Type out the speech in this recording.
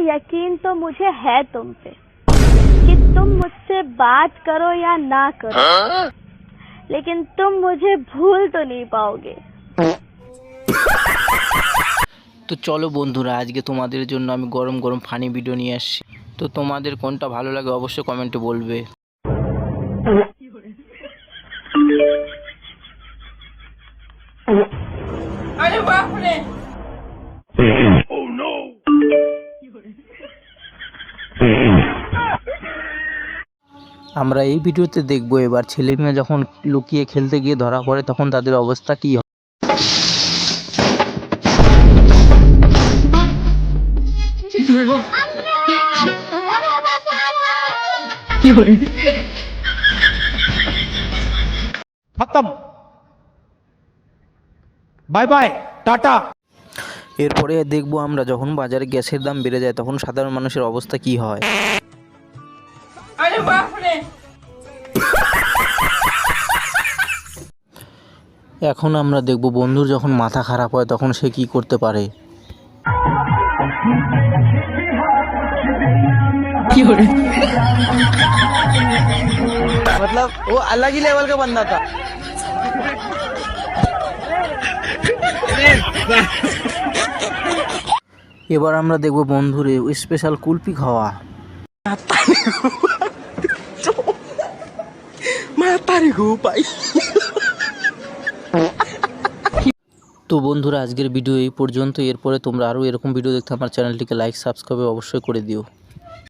यकीन तो मुझे है तुम पे कि तुम मुझसे बात करो या ना करो, लेकिन तुम मुझे भूल तो नहीं पाओगे। তো চলো বন্ধুরা, আজকে তোমাদের জন্য আমি গরম গরম ফানি ভিডিও নিয়ে আসছি। তো তোমাদের কোনটা ভালো লাগে অবশ্যই কমেন্টে বলবে। আরে বাপ রে! Oh no! আমরা এই ভিডিওতে দেখব এবার ছেলে মেয়ে যখন লুকিয়ে খেলতে গিয়ে ধরা পড়ে তখন তাদের অবস্থা কী হয়। खत्म, बाय बाय, टाटा। এরপরে দেখব আমরা যখন বাজারে গ্যাসের দাম বেড়ে যায় তখন সাধারণ মানুষের অবস্থা কী হয়। আরে বাপ রে! এখন আমরা দেখব বন্ধুর যখন মাথা খারাপ হয় তখন সে কি করতে পারে। मतलब वो अलग ही लेवल का बंदा था। এবার আমরা দেখব বন্ধুর স্পেশাল কুলফি খাওয়া। তো বন্ধুরা, আজকের ভিডিও এই পর্যন্ত। এরপরে তোমরা আরও এরকম ভিডিও দেখতে আমার চ্যানেলটিকে লাইক সাবস্ক্রাইব অবশ্যই করে দিও।